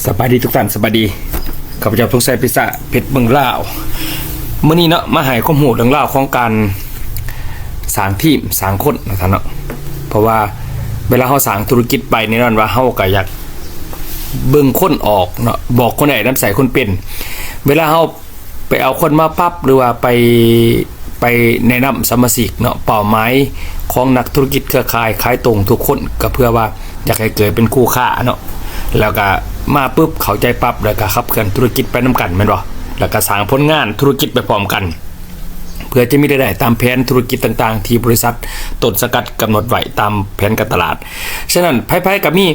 สบายดีทุกท่านสบายดีข้าพเจ้าทุกสายพิษะเพชรเมืองลาวเมื่อนี้เนาะมาให้ข้อมูลเรื่องเล่าของการสร้างทีมสร้างคนนะท่านเนาะเพราะว่าเวลาเขาสร้างธุรกิจไปนี่นั่นว่าเขาก็อยากเบิ่งคนออกเนาะบอกคนไหนน้ำใสคนเป็นเวลาเขาไปเอาคนมาปั๊บหรือว่าไปแนะนำสมาชิกเนาะเป้าหมายของนักธุรกิจเครือข่ายขายตรงทุกคนก็เพื่อว่าอยากให้เกิดเป็นคู่ค้าเนาะแล้วก็มาปุ๊บเข้าใจปั๊บแล้วก็ขับเคลื่อนธุรกิจไปนำกันแม่นบ่แล้วก็สร้างผลงานธุรกิจไปพร้อมกันเพื่อจะมีรายได้ตามแผนธุรกิจต่างๆที่บริษัทต้นสังกัดกำหนดไว้ตามแผนการตลาดฉะนั้นไผๆก็มี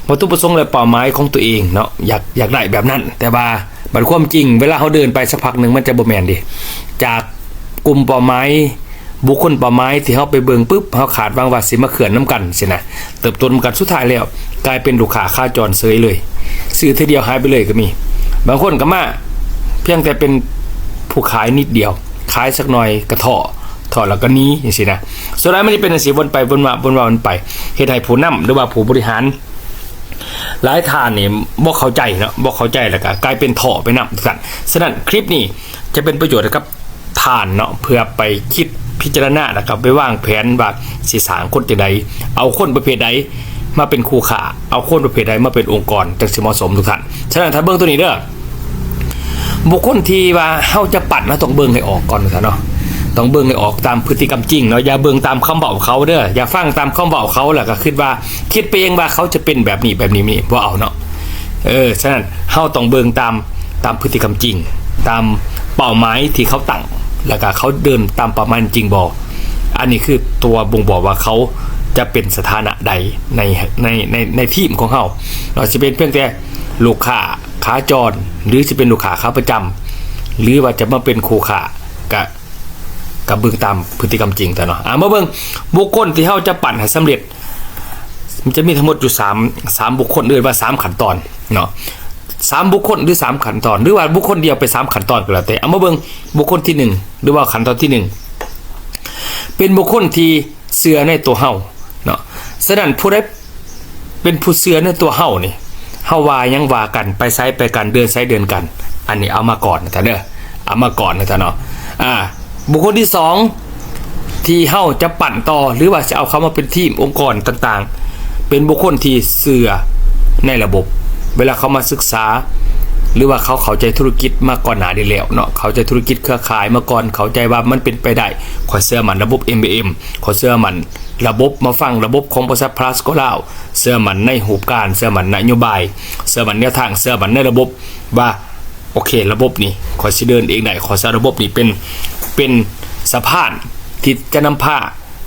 วัตถุประสงค์และเป้าหมายของตัวเองเนาะอยากได้แบบนั้นแต่ว่าบัดความจริงเวลาเขาเดินไปสักพักนึงมันจะบ่แม่นดิจากกลุ่มเป้าหมายบุคคลเป้าหมายที่เขาไปเบิ่งปุ๊บเขาขาดวางว่าสิมาเขื่อนน้ำกันสินะเติบโตนำกันสุดท้ายแล้วกลายเป็นลูกค้าขาจรเสยเลยซื้อทีเดียวหายไปเลยก็มีบางคนก็มาเพียงแต่เป็นผู้ขายนิดเดียวขายสักหน่อยกระถอแล้วก็นี้อย่างสินะสุดท้ายมันจะเป็นสีวนไปวนมาวนไปเฮ็ดให้ผู้นำหรือว่าผู้บริหารหลายท่านนี่บ่เข้าใจเนาะบ่เข้าใจแล้วก็กลายเป็นถ่อไปนำทุกท่านฉะนั้นคลิปนี้จะเป็นประโยชน์กับท่านเนาะเพื่อไปคิดพิจารณาแล้วก็ไปวางแผนว่าสิสร้างคนจังได๋เอาคนประเภทใดมาเป็นคู่ค้าเอาคนประเภทใดมาเป็นองค์กรจังสิเหมาะสมทุกท่านฉะนั้นถ้าเบิ่งตัวนี้เด้อบุคคลที่ว่าเฮาจะปัดนะต้องเบิ่งให้ออกก่อนนะเนาะต้องเบิ่งให้ออกตามพฤติกรรมจริงเนาะอย่าเบิ่งตามคำเว้าเขาเด้ออย่าฟังตามคำเว้าเขาแล้วก็คิดไปเองว่าเขาจะเป็นแบบนี้นี่บ่เอาเนาะฉะนั้นเฮาต้องเบิ่งตามพฤติกรรมจริงตามเป้าหมายที่เขาตั้งแล้วก็เขาเดินตามเป้าหมายจริงบ่อันนี้คือตัวบ่งบอกว่าเขาจะเป็นสถานะใดในทีมของเฮาเราจะเป็นเพียงแต่ลูกค้าขาจรหรือจะเป็นลูกค้าขาประจำหรือว่าจะมาเป็นคู่ค้ากับเบิ่งตามพฤติกรรมจริงแต่เนาะมาเบิ่งบุคคลที่เฮาจะปั่นให้สำเร็จมันจะมีทั้งหมดอยู่3บุคคลเรียกว่า3ขั้นตอนเนาะ3บุคคลหรือ3ขั้นตอนหรือว่าบุคคลเดียวไป3ขั้นตอนก็แล้วแต่มาเบิ่งบุคคลที่1หรือว่าขั้นตอนที่1เป็นบุคคลที่เชื่อในตัวเฮาเนาะฉะนั้นผู้ใดเป็นผู้เชื่อในตัวเฮานี่เฮาว่ายังว่ากันไปไสไปกันเดินไสเดินกันอันนี้เอามาก่อนนะท่านเด้อเอามาก่อนนะท่านเนาะบุคคลที่2ที่เฮาจะปั่นต่อหรือว่าจะเอาเขามาเป็นทีมองค์กรต่างๆเป็นบุคคลที่เชื่อในระบบเวลาเขามาศึกษาหรือว่าเขาเข้าใจธุรกิจมาก่อนหน้านี้แล้วเนาะเข้าใจธุรกิจเครือข่ายมาก่อนเข้าใจว่ามันเป็นไปได้ขอเชื่อมันระบบ MBM ขอเชื่อมันระบบมาฟังระบบของบริษัทพลาสโกลาวเชื่อมันในรูปการเชื่อมันนโยบายเชื่อมันแนวทางเชื่อมันในระบบว่าโอเคระบบนี้ขอสิเดินเองได้ขอเชื่อระบบนี้เป็นสะพานที่จะนำพา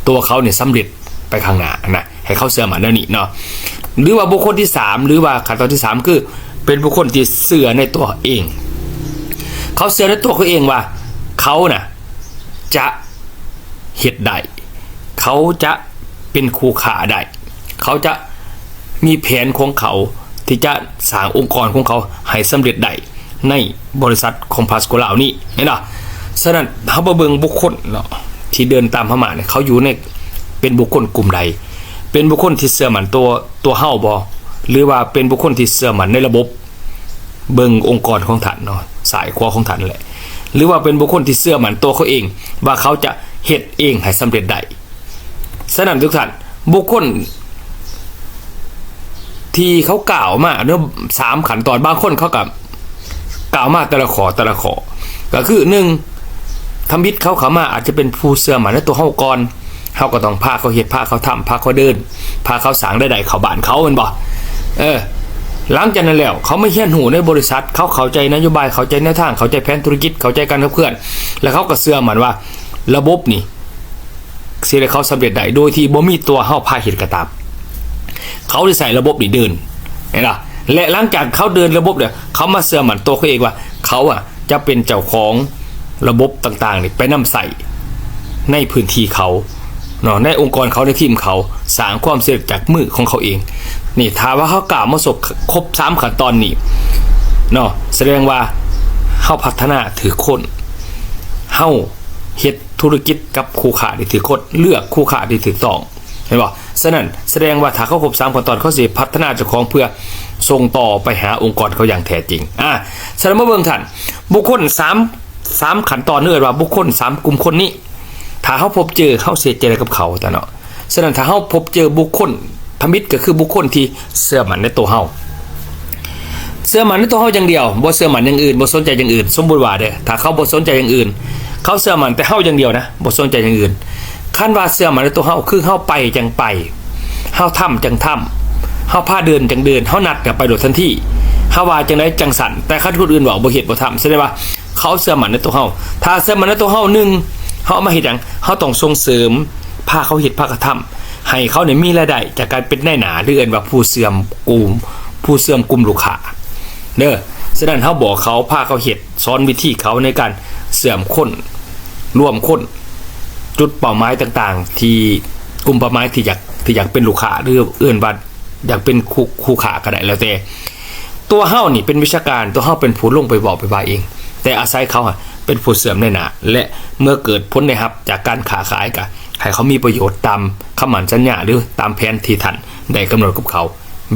ตัวเขาเนี่ยสำเร็จไปข้างหน้านะให้เขาเชื่อมันแนวนี้เนาะหรือว่าบุคคลที่3หรือว่าขั้นตอนที่3คือเป็นบุคคลที่เชื่อในตัวเองเขาเชื่อในตัวเขาเองว่าเขาน่ะจะเฮ็ดได้เขาจะเป็นคู่ค้าได้เขาจะมีแผนของเขาที่จะสร้างองค์กรของเขาให้สำเร็จได้ในบริษัทของพาสโกลาวนี่เห็นป่ะฉะนั้นเฮาบ่เบิ่งบุคคลเนาะที่เดินตามพม่าเนี่ยเขาอยู่ในเป็นบุคคลกลุ่มใดเป็นบุคคลที่เชื่อมั่นตัวเฮาบ่หรือว่าเป็นบุคคลที่เชื่อมั่นในระบบเบิ่งองค์กรของท่านเนาะสายขวาของท่านแหละหรือว่าเป็นบุคคลที่เชื่อมั่นตัวเขาเองว่าเขาจะเฮ็ดเองให้สำเร็จได้ฉะนั้นทุกท่านบุคคลที่เขากล่าวมาเนาะ3ขั้นตอนบางคนเขาก็กล่าวมาแต่ละข้อก็คือ1ทำบิดเขามาอาจจะเป็นผู้เชื่อมั่นในตัวเฮาก่อนเฮาก็ต้องพาเขาเฮ็ดพาเขาทำพาเขาเดินพาเขาสร้างได้เข้าบ้านเขาแม่นบ่หลังจากนั้นแล้วเขาไม่เฮียนหูในบริษัทเขาเข้าใจนโยบายเข้าใจแนวทางเข้าใจแผนธุรกิจเข้าใจการขับเคลื่อนแล้วเขาก็เชื่อมั่นว่าระบบนี่สิให้เขาสำเร็จได้โดยที่บ่มีตัวเฮาพาเฮ็ดก็ตามเขาได้ใส่ระบบนี่เดินเห็นป่ะและหลังจากเขาเดินระบบเนี่ยเขามาเชื่อมั่นตัวเขาเองว่าเขาจะเป็นเจ้าของระบบต่างๆนี่ไปนำใส่ในพื้นที่เขาเนาะในองค์กรเขาในทีมเขาสร้างความสำเร็จจากมือของเขาเองนี่ถ้าว่าเขากล่าวมาครบ3ขั้นตอนนี้เนาะแสดงว่าเฮาพัฒนาถือคนเฮาเฮ็ดธุรกิจกับคู่ค้าที่ถือคนเลือกคู่ค้าที่ถูกต้องเห็นบ่ ฉะนั้นแสดงว่าถ้าเขาครบ3ขั้นตอนเขาสิพัฒนาเจ้าของเพื่อส่งต่อไปหาองค์กรเขาอย่างแท้จริงฉะนั้นมาเบิ่งท่านบุคคล3ขั้นตอนเนื่อว่าบุคคล3กลุ่มคนนี้ถ้าเขาพบเจอเขาเสียใจกับเขาแต่เนาะฉะนั้นถ้าเขาพบเจอบุคคลธมิตรก็คือบุคคลที่เชื่อมั่นในตัวเขาเชื่อมั่นในตัวเขาอย่างเดียวบ่เชื่อมั่นอย่างอื่นบ่สนใจอย่างอื่นสมมุติว่าเด้อถ้าเขาบ่สนใจอย่างอื่นเขาเชื่อมั่นแต่เฮาอย่างเดียวนะบ่สนใจอย่างอื่นคันว่าเชื่อมั่นในตัวเฮาคือเฮาไปจังไปเฮาทำจังทำเฮาพาเดินจังเดินเฮานัดกันไปโดยทันทีเฮาว่าจังได๋จังสั่นแต่คันคนอื่นบอกบ่เฮ็ดบ่ทำแสดงว่าเขาเชื่อมั่นในตัวเฮาถ้าเชื่อมั่นในตัวเฮา1เฮามาเฮ็ดหยังเฮาต้องส่งเสริมพาเขาเฮ็ดพากระทำให้เขาเนี่ยมีรายได้จากการเป็นนายหน้าหรือเอิ้นว่าผู้เสื่อมกลุ่มลูกค้าเด้อฉะนั้นเฮาบอกเขาพาเขาเฮ็ดสอนวิธีเขาในการเสื่อมคนร่วมคนจุดเป้าหมายต่างๆที่กลุ่มเป้าหมายที่อยากเป็นลูกค้าหรือเอื่นว่าอยากเป็นคู่ค้าก็ได้แล้วแต่ตัวเฮานี่เป็นวิชาการตัวเฮาเป็นผู้ลงไปบอกไปว่าเองแต่อาศัยเขาเป็นผู้เสื่อมในหน้าและเมื่อเกิดผลได้รับจากการค้าขายก็ให้เขามีประโยชน์ตามคำมั่นสัญญาหรือตามแผนที่ท่านได้กำหนดกับเขา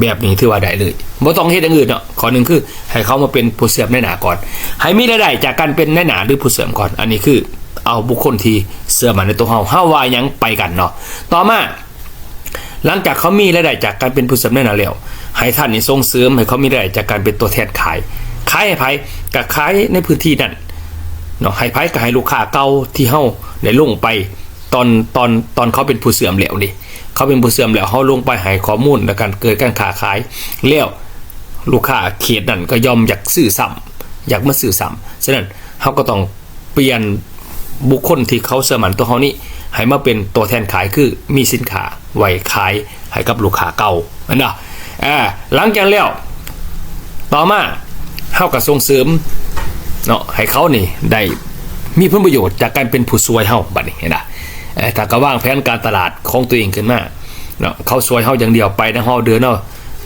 แบบนี้ถือว่าได้เลยบ่ต้องเฮ็ดอย่างอื่นเนาะข้อนึงคือให้เขามาเป็นผู้เสื่อมในหน้าก่อนให้มีรายได้จากการเป็นในหน้าหรือผู้เสื่อมก่อนอันนี้คือเอาบุคคลที่เสื่อมในตัวเฮาว่ายังไปกันเนาะต่อมาหลังจากเขามีรายได้จากการเป็นผู้เสื่อมในหน้าแล้วให้ท่านนี่ส่งเสริมให้เขามีรายได้จากการเป็นตัวแทนขายให้ไผก็ขายในพื้นที่นั้นเนาะให้ไผก็ให้ลูกค้าเก่าที่เฮาได้ลงไปตอนเขาเป็นผู้เสื่อมแล้วนี่เขาเป็นผู้เสื่อมแล้วเขาลงไปให้ข้อมูลในการเกิดการค้าขายแล้วลูกค้าเขตนั้นก็ยอมอยากซื้อซ้ำอยากมาซื้อซ้ำฉะนั้นเขาก็ต้องเปลี่ยนบุคคลที่เขาเสื่อมันตัวเขานี้ให้มาเป็นตัวแทนขายคือมีสินค้าไว้ขายให้กับลูกค้าเก่าอันน่ะหลังจากแล้วต่อมาเขาก็ส่งเสริมเนาะให้เขานี่ได้มีผลประโยชน์จากการเป็นผู้ช่วยเฮาบัดนี้เห็นป่ะถ้าก็วางแผนการตลาดของตัวเองขึ้นมาเนาะเขาช่วยเฮาอย่างเดียวไปนะเฮาเดือนเนาะ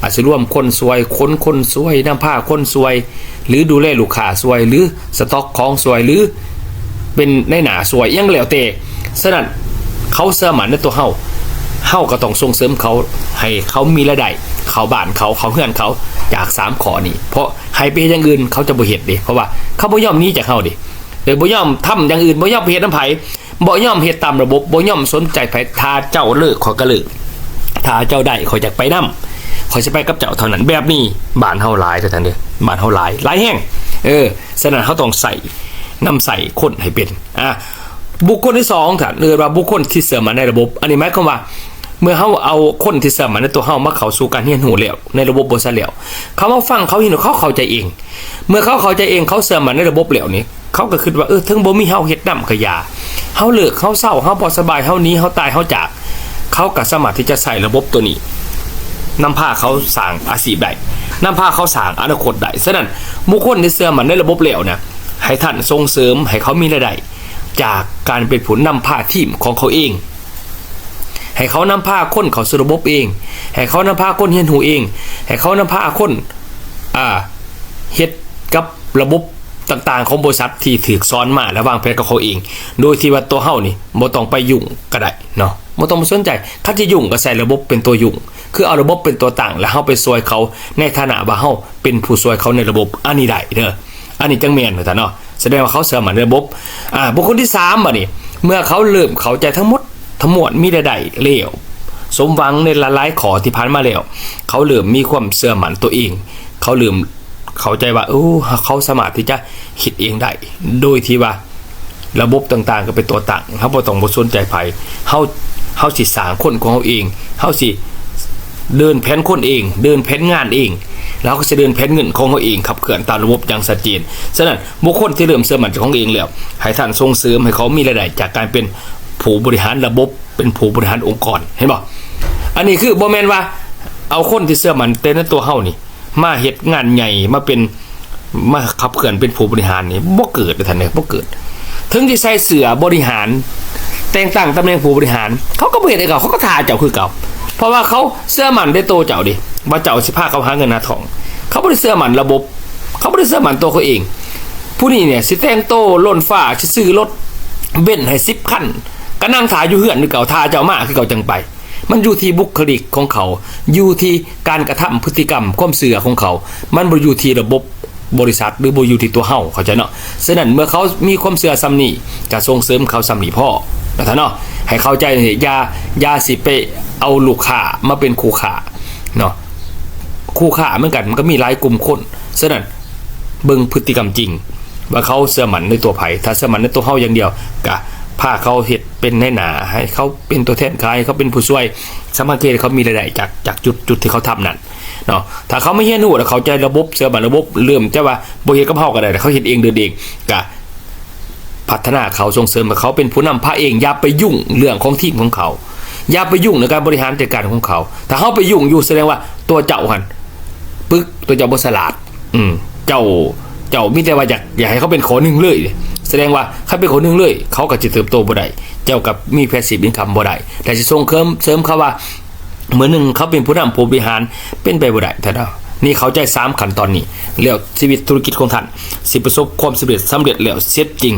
อาจจะร่วมคนช่วยคนช่วยนำผ้าคนช่วยหรือดูแลลูกค้าช่วยหรือสต็อกของช่วยหรือเป็นในหน้าช่วยยังแล้วแต่ฉะนั้นเขาเชื่อมั่นในตัวเฮาก็ต้องส่งเสริมเขาให้เขามีรายได้เขาบ้านเขาเฮือนเขาจาก3ข้อนี้เพราะให้ไปอย่างอื่นเขาจะบ่เฮ็ดดิเพราะว่าเขาบ่ยอมหนีจากเฮาดิบ่ยอมทำอย่างอื่นบ่ยอมเฮ็ดน้ำไผบ่ยอมเฮ็ดตามระบบบ่ยอมสนใจไผถ้าเจ้าเลิกขอยก็เลิกถ้าเจ้าได้ขอยอยากไปนำขอยสิไปกับเจ้าเท่านั้นแบบนี้บ้านเฮาหลายท่านเด้อบ้านเฮาหลายแฮงฉะนั้นเฮาต้องใส่คนให้เป็นบุคคลที่2ท่านเรียกว่าบุคคลที่เสื่อมในระบบอันนี้หมายความว่าเมื่อเฮาเอาคนที่เสื่อมในตัวเฮามาเข้าสู่การเรียนรู้แล้วในระบบบ่ซะแล้วเขามาฟังเขาเห็นเขาเข้าใจเองเมื่อเขาเข้าใจเองเขาเสื่อมในระบบแล้วนี่เขาก็คิดว่าถึงบ่มีเฮาเฮ็ดนำก็อย่าเฮาเลิกเฮาเศร้าเฮาบ่สบายเฮาหนีเฮาตายเฮาจากเขาก็สามารถที่จะใช้ระบบตัวนี้นำพาเขาสร้างอาชีพได้นำพาเขาสร้างอนาคตได้ฉะนั้นบุคคลที่เสื่อมในระบบแล้วนะให้ท่านส่งเสริมให้เขามีรายได้จากการเป็นผู้นำพาทีมของเขาเองให้เขานำพาคนเขาสู่ระบบเองให้เขานำพาคนเรียนรู้เองให้เขานำพาคนเฮ็ดกับระบบต่างๆของบริษัทที่ถูกสอนมาและวางแผนกับเขาเองโดยที่ว่าตัวเฮานี่บ่ต้องไปยุ่งก็ได้เนาะบ่ต้องสนใจถ้าจะยุ่งก็ใส่ระบบเป็นตัวยุ่งคือเอาระบบเป็นตัวตั้งแล้วเฮาไปช่วยเขาในฐานะว่าเฮาเป็นผู้ช่วยเขาในระบบอันนี้ได้เด้ออันนี้จังแม่นท่านเนาะแสดงว่าเขาเชื่อมั่นในระบบบุคคลที่3บัดนี้เมื่อเขาเริ่มเข้าใจทั้งหมดมีรายได้แล้วสมหวังในหลายๆข้อที่ผ่านมาแล้วเขาเริ่มมีความเชื่อมั่นตัวเองเขาเริ่มเข้าใจว่าเขาสามารถที่จะคิดเองได้โดยที่ว่าระบบต่างๆก็เป็นตัวตั้งเฮาบ่ต้องบ่สนใจไผเฮาสิสร้างคนของเฮาเองเฮาสิเดินแผนคนเองเดินแผนงานเองแล้วก็จะเดินแผนเงินของเขาเองขับเคลื่อนตามระบบอย่างชัดเจนฉะนั้นบุคคลที่เริ่มเชื่อมั่นของเองแล้วให้ท่านส่งเสริมให้เขามีรายได้จากการเป็นผู้บริหารระบบเป็นผู้บริหารองค์กรเห็นบ่อันนี้คือบ่แม่นว่าเอาคนที่เชื่อมั่นแต่ในตัวเฮานี่มาเฮ็ดงานใหญ่มาขับเคลื่อนเป็นผู้บริหารนี่บ่เกิดท่านเด้อบ่เกิดถึงที่ใส่เสื้อบริหารแต่งตั้งตำแหน่งผู้บริหารเขาก็บ่เฮ็ดให้เขาก็ท่าเจ้าคือเก่าเพราะว่าเขาเชื่อมั่นในตัวเจ้าดิว่าเจ้าสิพาเขาหาเงินหาทองเขาบ่ได้เชื่อมั่นระบบเขาบ่ได้เชื่อมั่นตัวเขาเองผู้นี้เนี่ยสิแต่งโตล้นฟ้าสิซื้อรถเบนซ์ให้10คันก็นั่งถ่ายอยู่เฮือนคือเก่าท่าเจ้ามาคือเก่าจังไป มันอยู่ที่บุคลิกของเขาอยู่ที่การกระทำพฤติกรรมความเสื่อของเขามันบ่อยู่ที่ระบบบริษัทหรือบ่อยู่ที่ตัวเฮาเข้าใจเนาะฉะนั้นเมื่อเขามีความเสื่อซ้ำนี้จะส่งเสริมเขาซ้ำนี้พ่อนะท่านเนาะให้เข้าใจอย่าสิไปเอาลูกค้ามาเป็นคู่ค้าเนาะคู่ค้าเหมือนกันมันก็มีหลายกลุ่มคนฉะนั้นเบิ่งพฤติกรรมจริงว่าเขาเสื่อมันในตัวไผถ้าเสื่อมันในตัวเฮาอย่างเดียวก็พาเขาเฮ็ดเป็นในหนาให้เขาเป็นตัวแทนขายเขาเป็นผู้ช่วยสมัครเกณฑ์เขามีรายได้จากจุดที่เขาทำนั่นเนาะถ้าเขาไม่เฮ็ดนู่นแล้วเขาใจระบบเสื่อมันระบบเริ่มจะว่าบ่เฮ็ดกับเฮาก็ได้เขาเฮ็ดเองเดินเองก็พัฒนาเขาส่งเสริมเขาเป็นผู้นำพาเองอย่าไปยุ่งเรื่องของทีมของเขาอย่าไปยุ่งในการบริหารจัดการของเขาถ้าเขาไปยุ่งอยู่แสดงว่าตัวเจ้าหันปึ๊กตัวเจ้าบ่ฉลาดเจ้ามีแต่ว่าอยากให้เขาเป็นคนหนึ่งเลยแสดงว่าเขาเป็นคนหนึ่งเลยเขาก็จะเติบโตบ่ได้เจ้ากับมีแพสซีฟอินคัมบ่ได้แต่จะส่งเสริมเขาว่าเหมือนหนึ่งเขาเป็นผู้นำผู้บริหารเป็นไปบ่ได้แต่นี่เขาใจ3ขั้นตอนนี้แล้วชีวิตธุรกิจของท่านสิประสบความสำเร็จแล้วเสร็จจริง